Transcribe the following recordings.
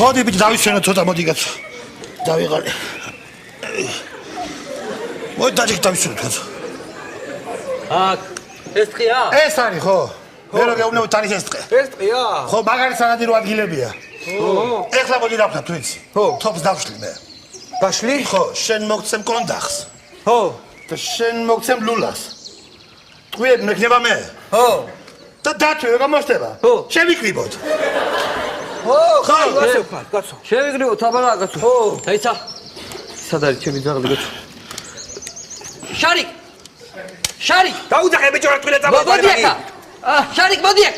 მოდი ბიჭი დავისვენო ცოტა მოდი კაცო. დავიღალე. მოდი დაჭიქ დავისვენო კაცო. ეს ტყია? ეს არის ხო? მე რო გეუბნები თან ეს ტყე. ეს ტყია? ხო, მაგარი სანადირო ადგილებია. ეხლა მოდი დავხსნა თუ იცი. ხო, თოფს დავშლი მე. დაშლი? ხო, შენ მოგცემ კონდახს. ხო. და შენ მოგცემ ლულას. ტყვიები მექნება მე. ხო. და დათვი როგორ მოხდება? ხო. შევიკრიბოთ. ხო, ასე ვქარ, კაცო. შევიგრიბოთ აბა კაცო. ხო. დაიცა. სად არის ჩემი ძაღლი კაცო? შარიკ! შარიკ! დაუძახე ბიჭო რა ტყილე წამოდი. მოდი ახლა. შარიკ, მოდი აქ.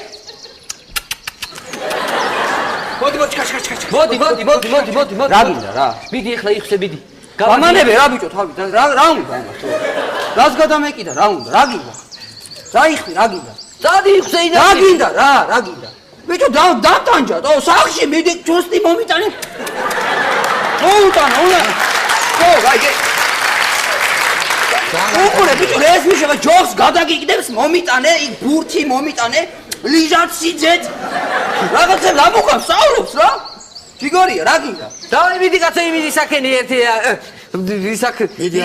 მოდი, კაშ. მოდი. რა გინდა რა? მიდი ახლა იხსე მიდი. გამანებე რა ბიჭო თავი რა უნდა ამას? რას გადამეკიდა რა უნდა? რა გინდა? დაიხმი რა გინდა? დადი იხსე ინა. რა გინდა რა გინდა? ბიჭო დატანჯა, სახში მიდი ჯოსტი მომიტანე. მოუტანო, უნდა. ხო, გაიგე. უყურე ბიჭო, ეს მიშება ჯობს გადაგიგდებს მომიტანე, იქ ბურთი მომიტანე, ლიჟად სიძეთ. რაღაცა ლამუხა სწავლობს რა? ჯიგორია, რა გინდა? დავი მიდი კაცო იმის საკენი ერთი ისაკ მიდი,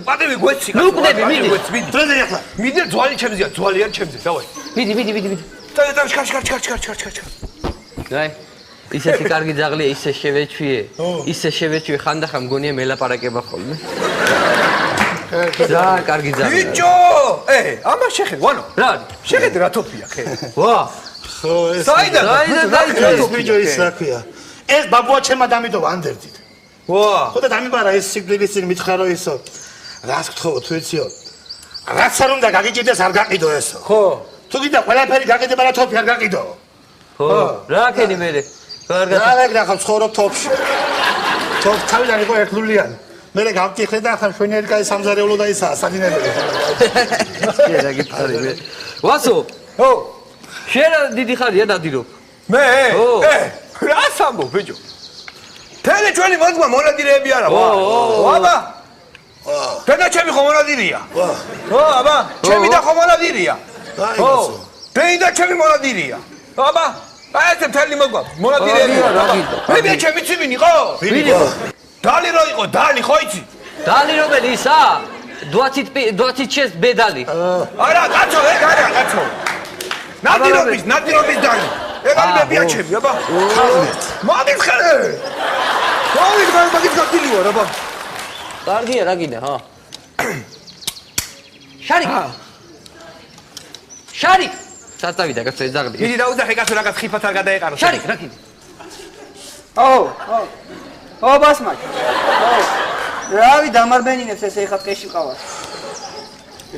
პატები გვეცი. ნუ კვდები, მიდი. დროზე ახლა. მიდი ძვალი ჩემზეა, ძვალი არ ჩემზე, დავაი. მიდი. და შკარ. დაი. ისეთი კარგი ძაღლია, ისე შევეჩვიე, ხანდახან მგონია მელაპარაკება ხოლმე. და კარგი ძაღლია. ბიჭო! ამას შეხედ, ვანო. რა არის? შეხედ რა თოფია, ხე. ვა! ხო, ეს. საიდან? ეს ბიჭო ის რაკია. ეს ბაბუა ჩემმა დამიდობა ანდერძით. ვა! ხო და დამიბარა ეს სიკვდილის წინ მითხარო ისო. რას გთხოვო თუ ეციო? რაც არ უნდა გაგიჭირდეს არ გაყიდო ესო. ხო. თუ გინდა ყველაფერი გაგიდება რა თოფი არ გაყიდო. ხო, რა ქენი მე? რა ვეგნახავ ცხოვრობ თოფში. თოფ თავიდან იყო ერთლულიანი. მე გავტიხე და ახლა შვენიერი კაი სამზარეულო და ისა სადინებელი. რა გითხარი მე? ვასო. ხო. შენ დიდი ხარია დადირობ. მე? რა სამბო ბიჭო? თელე ჩვენი მოგმა მონადირეები არა ვა. აბა. და ჩემი ხო მონადირია. ხო, აბა. ჩემი და ხო მონადირია. ხო. და ჩემი მონადირია. აბა. აი ეს თელი მოგმა მონადირეები. მე ჩემი ცივინი ხო? ვინი ხო? დალი რო იყო, დალი ხო იცი? დალი რომელი ისა? 26 ბედალი. არა, კაცო, ეგ არა, კაცო. ნადირობის დალი. ეგ არის მე ჩემი, აბა. მაგის ხერე. მაგის გაკილიო რა, აბა. კარგია, რა გინდა, ჰა? შარიკ. საწავიდა კაცო ეს ძაღლი. დიდი დაუძახე კაცო რაღაც ხიფათ არ გადაეყარო. შარიკ, რა გინდა? ო ბასმაკ. რავი დამარბენინებს ეს ეხა ტყეში ყავას.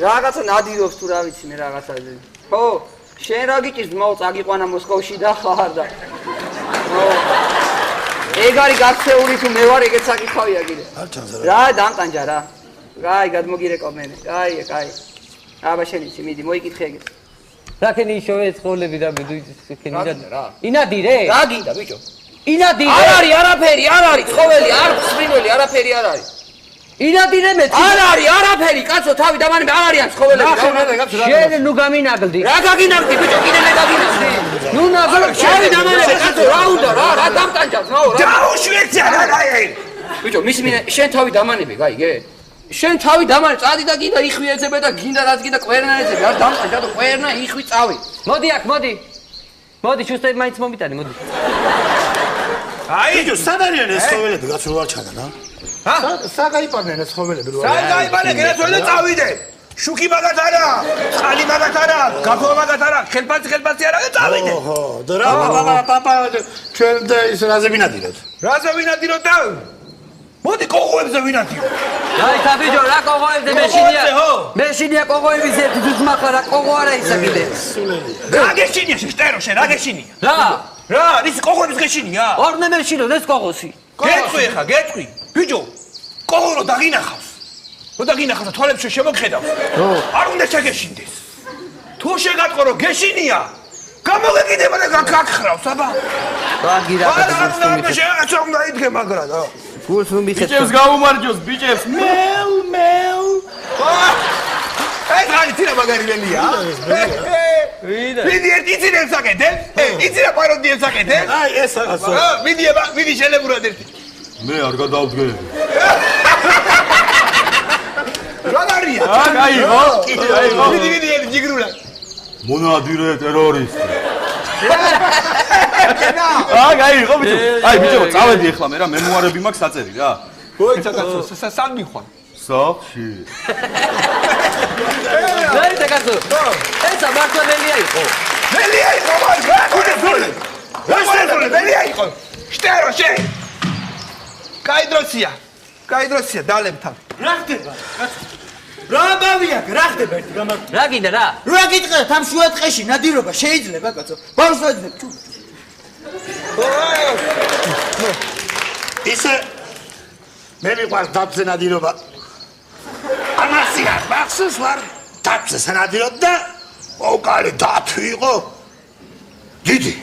რაღაცა ნადირობს თუ რა ვიცი მე რაღაცა. ხო, შენ რა გიჭირს მოუწ აგიყვანა მოსკოვში და ხარ და. ხო. ეგ არის გაქცეული თუ მე ვარ ეგეც საკითხავია კიდე. რა დამტანჯა რა. კაი, გადმოგირეკო მე. კაი. აბა შენ იცი, მიდი მოიკითხე ეგეც. რა ქენი შოვე ცხოვრები და ინადირე? რა გინდა ბიჭო? ინადირე? არ არის არაფერი, არ არის ცხოველი, არ სპრინველი, არაფერი არ არის. ინადირე მე? არ არის არაფერი, კაცო, თავი დამანები არ არიან ცხოველები. შენ ნუ გამინაგლდი. რა გაგინაგდი ბიჭო, კიდე მე გაგინაგდი. ნუ ნაგლდი, შენ დამანები კაცო, რა უნდა რა დამტანჯავს, რა. დაუშვიეცი არა აი. ბიჭო, მისი მინა შენ თავი დამანები, გაიგე? შენ თავი დამანე, წადი და კიდე იხვი ეძებე და გინდა რაც გინდა ყვერნა ეძებე, არ დამტანჯა და ყვერნა იხვი წავი. მოდი აქ, მოდი. მოდი, შუსტები მაინც მომიტანი, მოდი. აი, ბიჭო, სად არიან ეს ცხოველები, კაცო რა ჩადა რა? საგაიპარნენ ეს ცხოველები რა? საგაიპარნენ, გერაცველი წავიდე. შუქი მაგათ არა, წყალი მაგათ არა, გაფო მაგათ არა, ხელფასი არა, წავიდე. ოჰო, და რა პაპა ჩვენ და ის რაზე ვინადიროთ? რაზე ვინადიროთ და? მოდი კოღოებზე ვინადიროთ. აი, თაბიჯო, რა კოღოებზე მეშინია კოღოების ერთი ძმა ხარ, რა კოღო არა ისა კიდე. რა გეშინია შტერო შენ, რა გეშინია? რა, ის კოღოების გეშინია? ორნე მეშინო, ეს კოღოსი. გეტყვი. ბიჯო, კოღო რო დაგინახავს. რო დაგინახავს, თვალებში შემოგხედავს. არ უნდა შეგეშინდეს. თუ შეგატყო რომ გეშინია, გამოგეკიდება და გაქხრავს, აბა. კარგი რა გასწრაფი. არა, შეღაცა უნდა იდგე მაგრა და. გულს რომ მიხეთ. ბიჭებს გაუმარჯოს, ბიჭებს. მელ. ეს არის თირა მაგარი ლელია. მიდი ერთი იცინებს აკეთებ? იცი რა პაროდიებს აკეთებ? აი ეს რაღაცა. მიდი შელებურად ერთი. მე არ გადავდგები. რა არია? გაიღო. მიდი ერთი ჯიგრულად. მონადირე ტერორისტი. გაიღო ბიჭო. აი ბიჭო, წავედი ახლა მე რა მემუარები მაქვს საწერი რა. გოიცა კაცო, სამ მიხვან. სახში. დაიცა კაცო. ესა მართლა ნელია იყო. ნელია იყო, ნელია იყო. შტერო შე. კაიდროსია დალებთან. რა ხდება? რა ბავია, რა ხდება ერთი გამარ. რა გინდა რა? რა გიტყედით ამ შუა დღეში ნადირობა შეიძლება კაცო? ბავშვს ვაძნებ. ისე მე მიყვარს დაბზე ნადირობა. ამასია, მახსოვს ვარ დაბზე სანადირობ და მოკალი დათვი იყო. დიდი.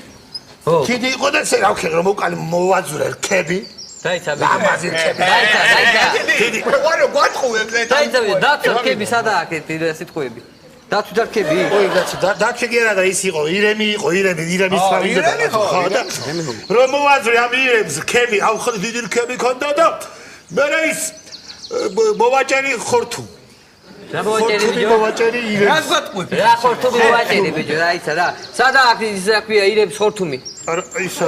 დიდი იყო და ესე რა ვქენ რომ მოკალი მოვაძურე რქები. დაიცა ბიჭო. ამაზე რქები. დიდი. ვარო გვატყუებ ზე. დაიცა ბიჭო, დათქები სადაა აქეთ სიტყვები. დათვი და რქები. ой, კაცო, დათვი კი არა და ის იყო, ირემი იყო, ირემის ფამილია. ხო და რომ მოვაძურე ამ ირემს რქები, აუ ხო დიდი რქები ქონდა და მე ის მოვაჭერი ხორთუ. რა მოვაჭერი ბიჭო? მოვაჭერი ირემს. რა გვატყუებ? რა ხორთუმი მოვაჭერი ბიჭო, დაიცა რა. სადაა აქ ის აქვია ირემს ხორთუმი. არა, ისო.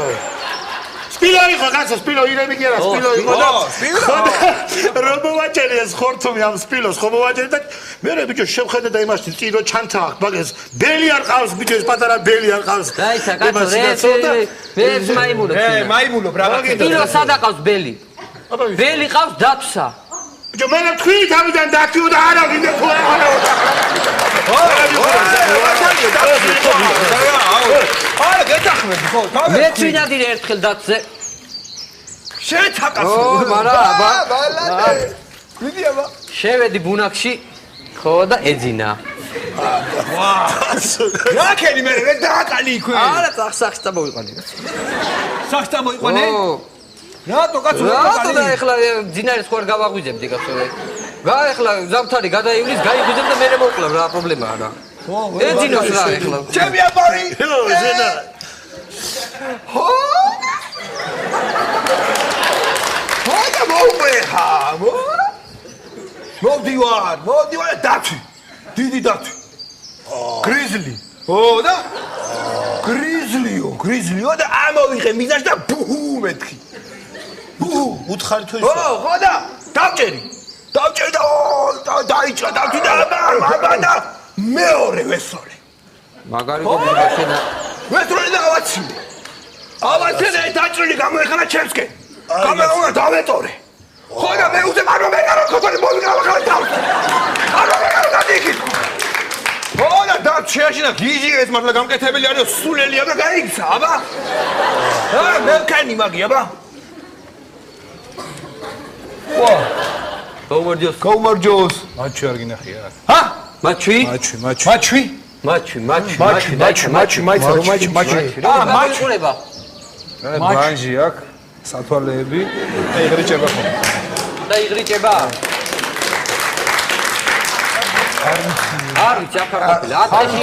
სპილო იყო, კაცო, სპილო ირემი კი არა, სპილო იყო და რომ მოვაჭერი ეს ხორთუმი ამ სპილოს ხო მოვაჭერი და მე ბიჭო შევხედე და იმაში წირო ჩანთა აქვს, მაგას ბელი არ ყავს ბიჭო, ეს პატარა ბელი არ ყავს. დაიცა კაცო, ეს მაიმუნო. მაიმუნო ბრაგა. სპილო სადაა ყავს ბელი? ბელი ყავს დათვსა. ბიჭო მე თქვი თავიდან დათვიო და არა ვინდა თუ არა. არა გეთახმები ხო? მე წინადირე ერთხელ დათვზე. შეცაკასო. მარა აბა. მიდი აბა. შევედი ბუნაკში ხო და ეძინა. რა ქენი მე რა დააკალი იქვე? არა სახს წამოვიყვანე. სახს წამოიყვანე? ო რატო კაცო რატო და ეხლა ძინარის ხوار გავაღვიძებდი კაცო. ეხლა ზამთარი გადაივლის, გაიღვიძებ და მე მოვკლავ რა პრობლემაა რა. ეძინოს რა ეხლა. ჩემი აბარი. ზენა. ხო? ხოდა მოვყვეხა. მოვდივარ დათვი. დიდი დათვი. გრიზლი. ო და გრიზლიო და ამოვიღე მიზანს და ბუჰუ მეთქი. უთხარი თუ ო ხოდა დავჭერი და დაიჭრა დავჭი და აბა და მეორე ვესწორე. მაგარი გოგონა. ვესწორე და ავაცინე დაჭრილი გამოეხანა ჩემსკენ. გამეღო დავეტორე. ხოდა მე უზე მეგარო ქოთანი მოვიგავა ხალხი დავწ. მეგარო დადიქი. ხოდა დავჩეაშინა გიჟი ეს მართლა გამკეთებელი არის სულელია და გაიქცა აბა. მე ვქენი მაგი აბა. ვა გომორჯოს მაჩვი არ გინახია რა ჰა მაჩვი ყურება ბანჯი აქ სათვალეები და იღრიჭება ხოლმე და იღრიჭება არ ვიცი აქ არ ყოფილა ათაში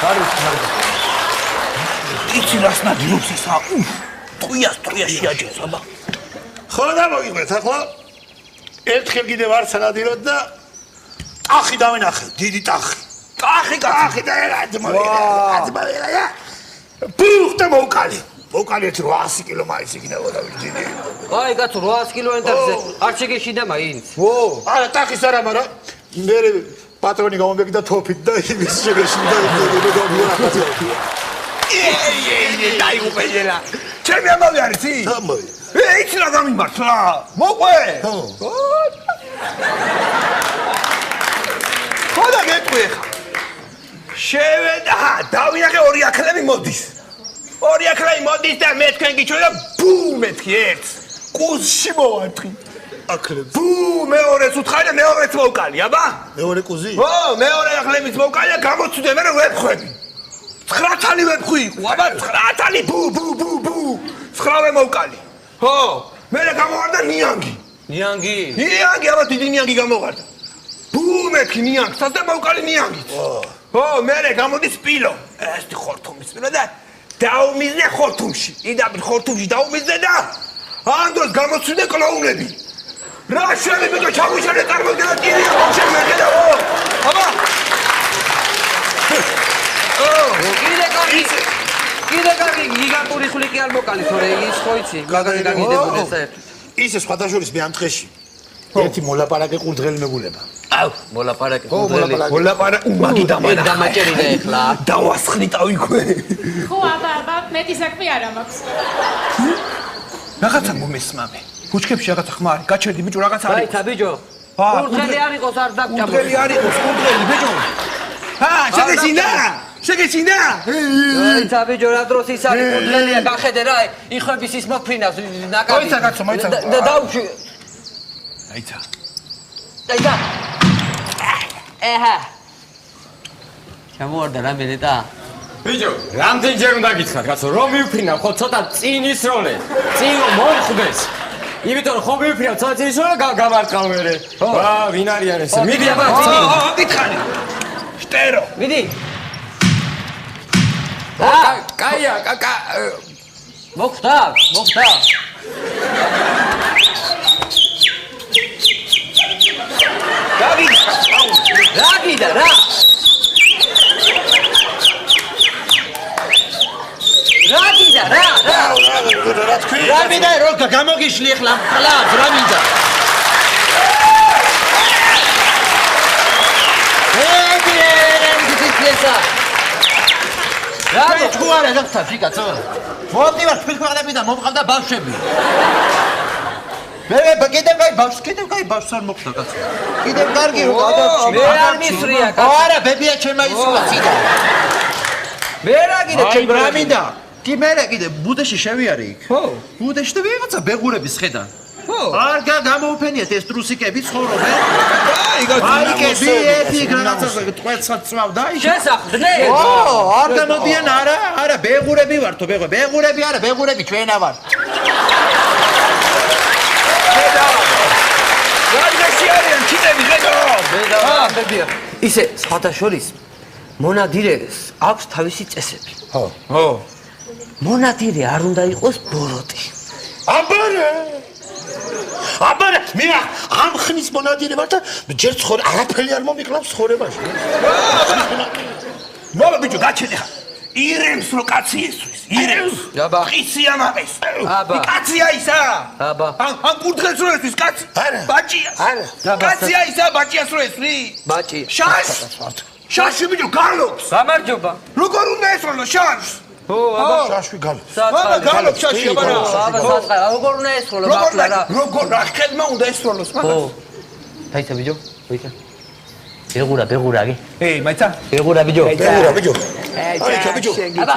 არის იცი რას ნადირობს ესა ტყვია შეაჯეს აბა ხო და მოგიყვეთ ახლა ერთხელ კიდევ არ სანადიროთ და ტახი დავინახე დიდი ტახი და ადმოერა ბუხ და მოვკალი 800 კილო მაინც იქნებოდა დიდი აი კაცო 800 კილომეტრზე არ შეგეშინდა მაინც არა ტახის არა მაგრამ მე პატრონი გამომბეგი და თოფით და იმის შეგეშინდა დაი უყელა ჩემი ამბავი არის ი ამბავი იცი რა გამიმართლა მოყვე ხოდა მეთქვი ხა შევედა დავინახე ორი აქლები მოდის და მე თქვენ გიჩვენ და ბუ მეთქი ერთს კუზში მოვარტყი აქლები ბუ მეორეც უთხარი და მეორეც მოვკალი აბა მეორე კუზი ო მეორე აქლების მოვკალი და გამოცუდე მე ვეფხვები 9 თალი ვეფხვი იყო აბა 9 თალი ბუ 9 მოვკალი ხო მე გამოვარდა ნიანგი აბა დიდი ნიანგი გამოვარდა ბუ მეთქი ნიანგს და მოვკალი ნიანგით ო მე გამოდის სპილო ეს ხორთუმის სპილო და დაუმიზნე ხორთუმში იდაბ ხორთუმში დაუმიზნე და ამ დროს გამოცვიდა კლოუნები რა შეიძლება და ჩამოშალე წარმოგედა ტირია მომშემეგედა აბა კიდე კარგი გიგანტური ხვლიკი არ მოკალი თორე ის ხო იცი გაგაგაგიდებოდეს საერთოდ ისე სხვადასხვის მე ამ დღეში ერთი მოლაპარაკე ყურდღელი მეგულება აუ მოლაპარაკე ყურდღელი მოლაპარაკე მაგი დამანა დამაჭერიდა ეხლა დავასხნი თავიქვე ხო აბა მეტი საქმე არა მაქვს რაღაცა მომესმამე ბუჩქებში რაღაცა ხმარი გაჩერდი ბიჭო რაღაცა არის დაიცა ბიჭო ყურდღელი არ იყოს არ დაგჭამო ყურდღელი არ იყოს ყურდღელი ბიჭო შეგეცინა დაიცა ბიჭო რა დროს ის არის ყურდღელია გახედე რა იხების ის მოფრინავს ნაკადი მოიცა კაცო მოიცა და დაუშვი დაიცა ეჰა ჩამოვარდა რა მელეტა ბიჭო რამდენჯერ უნდა გითხრათ კაცო რომ მივფრინავ ხო ცოტა წინის როლე წინ მოხდეს იმიტომ რომ ხომ მივფრინავ ცოტა წინის როლე გამარტყავ მერე რა ვინ არიან ესე მიდი აბა გითხარი შტერო მიდი კაია მოხდა რაგიდა რა რა მინდა რო გამოგიშლი ახლა ხლავს რა მინდა რა თქვარა და ფიქაცო მოვდივარ თქვენ ქვეყნებიდან მომყავდა ბავშვები მე კიდევ კაი ბავშვს არ მოხდა კაცო კიდევ კარგი რო გადაჭი მე არ მისრია კაცო არა ბებია ჩემმა ისულა ციდა მე რა კიდე ჩემ რა მინდა კი მე კიდე ბუდეში შევიარე იქ ხო ბუდეში და ვიღაცა ბეღურების ხედა ხო არ გამოუფენიათ ეს ტრუსიკები ცხოვრობენ აიკები ეთი რაღაცა ტყვეცად წვავდა შესახდნე ო არ გამოდიან არა ბეღურები ვართო ბეღურები არა ბეღურები ჩვენა ვარ ისე სხვადასხვის მონადირეს აქვს თავისი წესები. ხო. მონადირე არ უნდა იყოს ბოროტი. აბარე, მე ამ ხნის მონადირე ვარ და ჯერ ცხოვრ არაფერი არ მომიკლავს ცხოვრებაში. მოლო ბიჭო გაჩერდი ხა. ირემს რო კაცი ესვის. ირემს. აბა. ყისი ამაყეს. აბა. კაცია ისა. აბა. ან კურდღელს რო ესვის კაცი? არა. ბაჭია. არა. კაცია ისა ბაჭიას რო ესვი? ბაჭია. შაშ. შაში ბიჭო გალობს. გამარჯობა. როგორ უნდა ესროლო შაშს? ო, აბა. შაშვი გალობს. აბა გალობს შაში აბა. აბა, საწყა, როგორ უნდა ესროლო ბაქლა რა? როგორ რა ხელმა უნდა ესროლოს მაგას? ო. დაიცა ბიჭო, დაიცა. ბეღურა გი. ეი, მაიცა. ბეღურა ბიჭო. ბეღურა ბიჭო. აიცა ბიჭო. აბა,